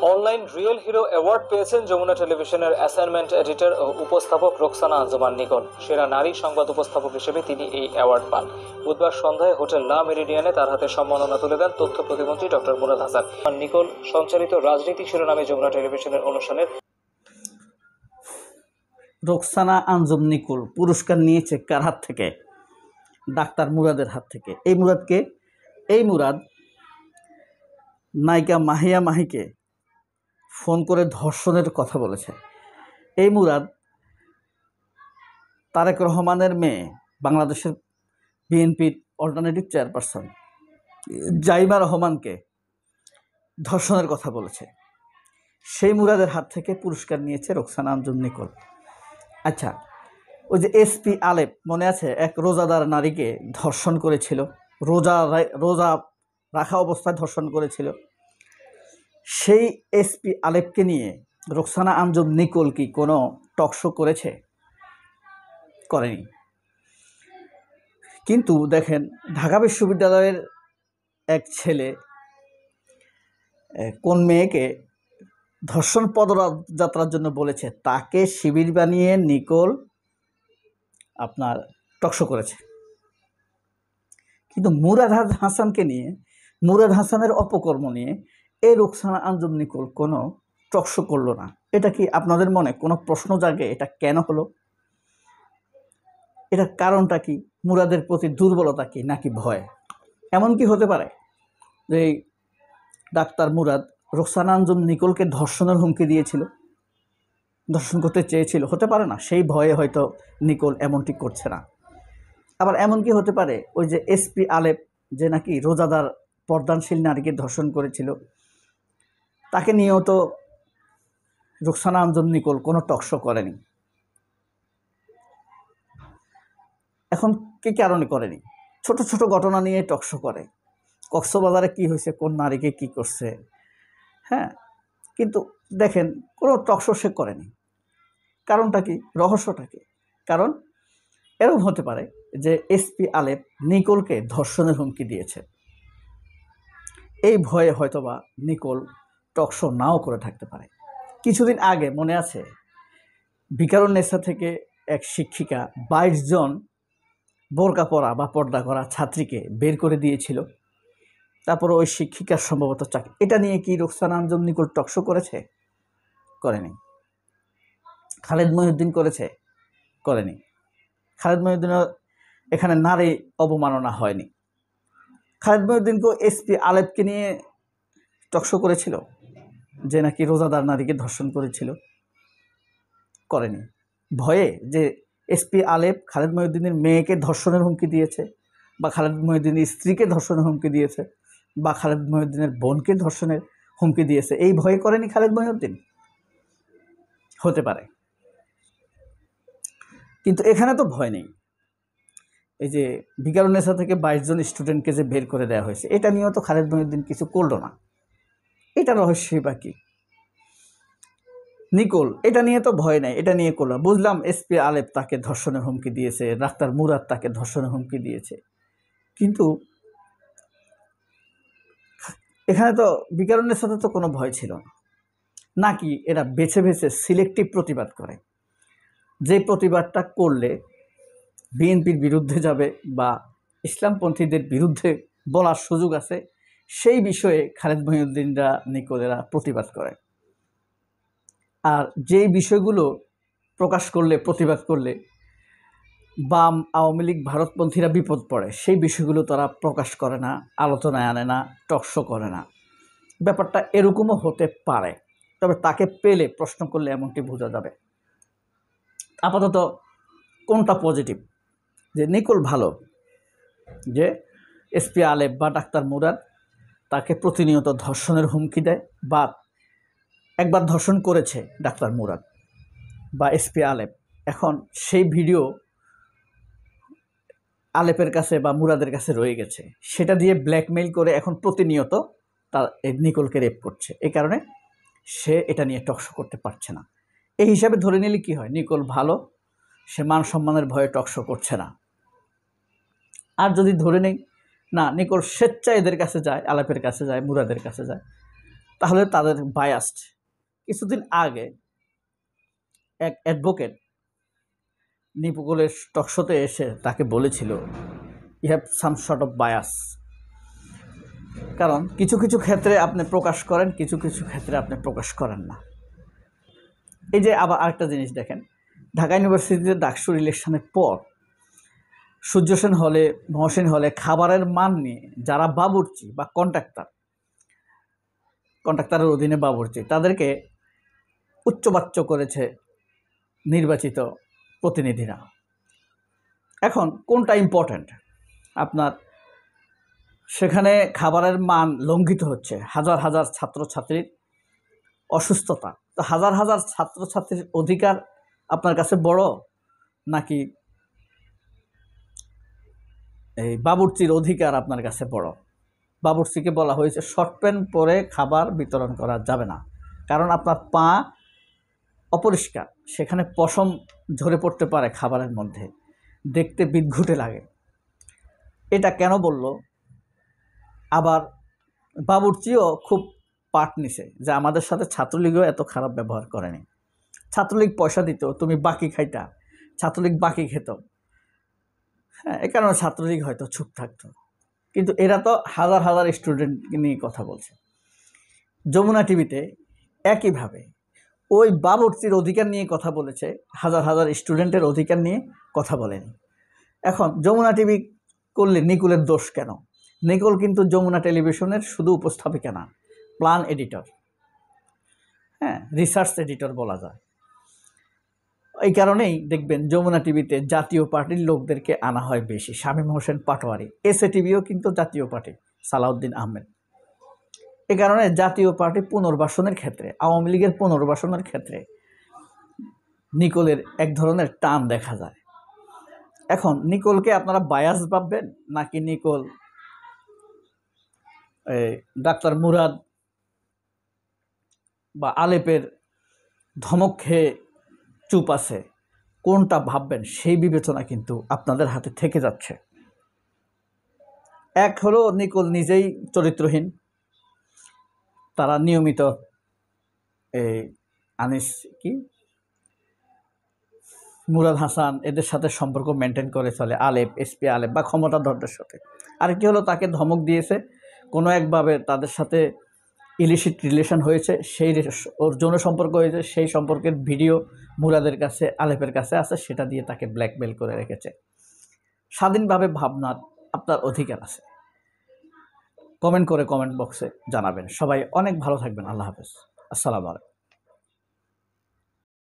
Online real hero award পেয়েছেন যমুনা টেলিভিশনের assignment editor ও উপস্থাপক রোকসানা আঞ্জুমান নিকোল। সেরা নারী সংবাদ উপস্থাপক হিসেবে তিনি এই অ্যাওয়ার্ড পান। বুধবার সন্ধ্যায় হোটেল লা মেরিডিয়ানে তার হাতে সম্মাননা তুলে দেন তথ্য প্রতিমন্ত্রী ডক্টর মুরাদ হাসান। নিকোল সঞ্চালিত রাজনীতি শিরোনামে যমুনা টেলিভিশনের অনুষ্ঠানের রোকসানা আঞ্জুম নিকোল পুরস্কার নিয়েছে কার হাত থেকে? ডাক্তার মুরাদের হাত থেকে। এই মুরাদকে মুরাদ নায়িকা মাহিয়া মাহিকে ফোন করে ধর্ষণের কথা বলেছে। এই মুরাদ তারেক রহমানের মেয়ে, বাংলাদেশের বিএনপির অল্টারনেটিভ চেয়ারপারসন জাইমা রহমানকে ধর্ষণের কথা বলেছে। সেই মুরাদের হাত থেকে পুরস্কার নিয়েছে রোকসানা আঞ্জুম নিকোল। আচ্ছা, ওই যে এসপি আলেপ মনে আছে, এক রোজাদার নারীকে ধর্ষণ করেছিল, রোজা রাখা অবস্থায় ধর্ষণ করেছিল। সেই এসপি আলেপকে নিয়ে রোকসানা আঞ্জুম নিকোল কি কোনো টকশো করেছে? করেনি। কিন্তু দেখেন, ঢাকা বিশ্ববিদ্যালয়ের এক ছেলে কোন মেয়েকে ধর্ষণ পদযাত্রার জন্য বলেছে, তাকে শিবির বানিয়ে নিকোল আপনার টকশো করেছে। কিন্তু মুরাদ হাসানকে নিয়ে, মুরাদ হাসানের অপকর্ম নিয়ে এই রোকসানা আঞ্জুম নিকোল কোনো টকশো করলো না। এটা কি আপনাদের মনে কোনো প্রশ্ন জাগে? এটা কেন হলো? এটার কারণটা কি? মুরাদের প্রতি দুর্বলতা কি, নাকি ভয়? এমন কি হতে পারে যে ডাক্তার মুরাদ রোকসানা আঞ্জুম নিকোলকে ধর্ষণের হুমকি দিয়েছিল, ধর্ষণ করতে চেয়েছিল? হতে পারে না, সেই ভয়ে হয়তো নিকোল এমনটি করছে না। আবার এমন কি হতে পারে, ওই যে এসপি আলেপ যে নাকি রোজাদার পর্দানশীল নারীকে ধর্ষণ করেছিল, তাকে নিয়েও তো রোকসানা আঞ্জুম নিকোল কোনো টকশো করেনি। এখন কি কারণে করেনি? ছোট ছোট ঘটনা নিয়ে টকশো করে। কক্সবাজারে কি হয়েছে, কোন নারীকে কি করছে, হ্যাঁ, কিন্তু দেখেন কোনো টকশো সে করেনি। কারণটা কি, রহস্যটা কি? কারণ এরকম হতে পারে যে এসপি আলেপ নিকোলকে ধর্ষণের হুমকি দিয়েছে, এই ভয়ে হয়তোবা নিকোল টকশো নাও করে থাকতে পারে। কিছুদিন আগে মনে আছে, ভিকারুন্নেসা থেকে এক শিক্ষিকা 22 জন বোরকা পরা বা পর্দা করা ছাত্রীকে বের করে দিয়েছিল। তারপরে ওই শিক্ষিকার সম্ভবত চাকরি। এটা নিয়ে কি রোকসানা আঞ্জুম নিকোল টকশো করেছে? করেনি। খালেদ মহিউদ্দিন করেছে? করেনি। খালেদ মহিউদ্দিনও এখানে নারী অবমাননা হয়নি। খালেদ মহিউদ্দিনকেও এসপি আলেপকে নিয়ে টকশো করেছিল, যে নাকি রোজাদার নারীকে ধর্ষণ করেছিল? করেনি। ভয়ে যে এসপি আলেপ খালেদ মহিউদ্দিনের মেয়েকে ধর্ষণের হুমকি দিয়েছে, বা খালেদ মহিউদ্দিনের স্ত্রীকে ধর্ষণের হুমকি দিয়েছে, বা খালেদ মহিউদ্দিনের বোনকে ধর্ষণের হুমকি দিয়েছে, এই ভয়ে করেনি খালেদ মহিউদ্দিন? হতে পারে। কিন্তু এখানে তো ভয় নেই। এই যে ভিকারুন্নেসা থেকে 22 জন স্টুডেন্টকে যে বের করে দেওয়া হয়েছে, এটা নিয়েও তো খালেদ মহিউদ্দিন কিছু করলো না। এটা রহস্যই বাকি। নিকোল এটা নিয়ে তো ভয় নাই, এটা নিয়ে করলো। বুঝলাম এসপি আলেপ তাকে ধর্ষণের হুমকি দিয়েছে, ডাক্তার মুরাদ তাকে ধর্ষণের হুমকি দিয়েছে, কিন্তু এখানে তো ভিকারুন্নেসার সাথে তো কোনো ভয় ছিল না। নাকি এরা বেছে বেছে সিলেক্টিভ প্রতিবাদ করে, যে প্রতিবাদটা করলে বিএনপির বিরুদ্ধে যাবে বা ইসলামপন্থীদের বিরুদ্ধে বলার সুযোগ আছে, সেই বিষয়ে খালেদ মহিউদ্দিনরা নিকোলেরা প্রতিবাদ করে। আর যেই বিষয়গুলো প্রকাশ করলে, প্রতিবাদ করলে বাম আওয়ামী লীগ ভারতপন্থীরা বিপদ পড়ে, সেই বিষয়গুলো তারা প্রকাশ করে না, আলোচনায় আনে না, টকশো করে না। ব্যাপারটা এরকমও হতে পারে, তবে তাকে পেলে প্রশ্ন করলে এমনটি বোঝা যাবে। আপাতত কোনটা পজিটিভ? যে নিকোল ভালো, যে এসপি আলেপ বা ডাক্তার মুরাদ তাকে প্রতিনিয়ত ধর্ষণের হুমকি দেয়, বা একবার ধর্ষণ করেছে ডাক্তার মুরাদ বা এসপি আলেপ, এখন সেই ভিডিও আলেপের কাছে বা মুরাদের কাছে রয়ে গেছে, সেটা দিয়ে ব্ল্যাকমেইল করে এখন প্রতিনিয়ত তার নিকোলকে রেপ করছে। এই কারণে সে এটা নিয়ে টকশো করতে পারছে না। এই হিসাবে ধরে নিলে কি হয়, নিকোল ভালো, সে মান সম্মানের ভয়ে টকশো করছে না। আর যদি ধরে নেই না, নিকোল স্বেচ্ছায় এদের কাছে যায়, আলেপের কাছে যায়, মুরাদের কাছে যায়, তাহলে তাদের বায়াসড। কিছুদিন আগে এক অ্যাডভোকেট নিপুকুলের টকশোতে এসে তাকে বলেছিল you have some short of bias. কারণ কিছু কিছু ক্ষেত্রে আপনি প্রকাশ করেন, কিছু কিছু ক্ষেত্রে আপনি প্রকাশ করেন না। এই যে আবার আরেকটা জিনিস দেখেন, ঢাকা ইউনিভার্সিটিতে ডাকসু ইলেকশনের পর সূর্য সেন হলে, মহসিন হলে খাবারের মান নিয়ে যারা বাবুর্চি বা কন্ট্রাক্টরের অধীনে বাবুর্চি, তাদেরকে উচ্চবাচ্য করেছে নির্বাচিত প্রতিনিধিরা। এখন কোনটা ইম্পর্ট্যান্ট? আপনার সেখানে খাবারের মান লঙ্ঘিত হচ্ছে, হাজার হাজার ছাত্রছাত্রীর অসুস্থতা, তো হাজার হাজার ছাত্রছাত্রীর অধিকার আপনার কাছে বড় নাকি এই বাবুর্চির অধিকার আপনার কাছে বড়? বাবুর্চিকে বলা হয়েছে শর্ট প্যান্ট পরে খাবার বিতরণ করা যাবে না, কারণ আপনার পা অপরিষ্কার, সেখানে পশম ঝরে পড়তে পারে খাবারের মধ্যে, দেখতে বিদঘুটে লাগে। এটা কেন বলল? আবার বাবুর্চিও খুব পাট নিছে যে আমাদের সাথে ছাত্রলীগও এত খারাপ ব্যবহার করেনি। ছাত্রলীগ পয়সা দিত, তুমি বাকি খাইতা, ছাত্রলীগ বাকি খেত। হ্যাঁ, এ কারণে ছাত্রলীগ হয়তো চুপ থাকতো, কিন্তু এরা তো হাজার হাজার স্টুডেন্ট নিয়ে কথা বলছে। যমুনা টিভিতে একইভাবে ওই বাবুর্চির অধিকার নিয়ে কথা বলেছে, হাজার হাজার স্টুডেন্টের অধিকার নিয়ে কথা বলেনি। এখন যমুনা টিভি করলে নিকুলের দোষ কেন? নিকুল কিন্তু যমুনা টেলিভিশনের শুধু উপস্থাপিকা না, প্ল্যান এডিটর, হ্যাঁ, রিসার্চ এডিটর বলা যায়। এই কারণেই দেখবেন যমুনা টিভিতে জাতীয় পার্টির লোকদেরকে আনা হয় বেশি। শামীম হোসেন পাটোয়ারি, এসএ টিভিও কিন্তু জাতীয় পার্টি, সালাউদ্দিন আহমেদ। এ কারণে জাতীয় পার্টি পুনর্বাসনের ক্ষেত্রে, আওয়ামী লীগের পুনর্বাসনের ক্ষেত্রে নিকোলের এক ধরনের টান দেখা যায়। এখন নিকোলকে আপনারা বায়াস ভাববেন নাকি নিকোল ডাক্তার মুরাদ বা আলেপের ধমক খেয়ে চুপ আছে, কোনটা ভাববেন সেই বিবেচনা কিন্তু আপনাদের হাতে থেকে যাচ্ছে। এক হলো নিকোল নিজেই চরিত্রহীন, তারা নিয়মিত আনিস কি মুরাদ হাসান এদের সাথে সম্পর্ক মেনটেন করে চলে, আলেপ, এসপি আলেপ বা ক্ষমতাধরদের সাথে। আরেকটি হলো তাকে ধমক দিয়েছে, কোনো একভাবে তাদের সাথে ইলিশিট রিলেশন হয়েছে, সেই ওর যৌন সম্পর্ক হয়েছে, সেই সম্পর্কের ভিডিও মুরাদের কাছে, আলেপের কাছে আছে, সেটা দিয়ে তাকে ব্ল্যাকমেল করে রেখেছে। স্বাধীনভাবে ভাবনার আপনার অধিকার আছে। কমেন্ট করে কমেন্ট বক্সে জানাবেন। সবাই অনেক ভালো থাকবেন। আল্লাহ হাফেজ, আসসালামু আলাইকুম।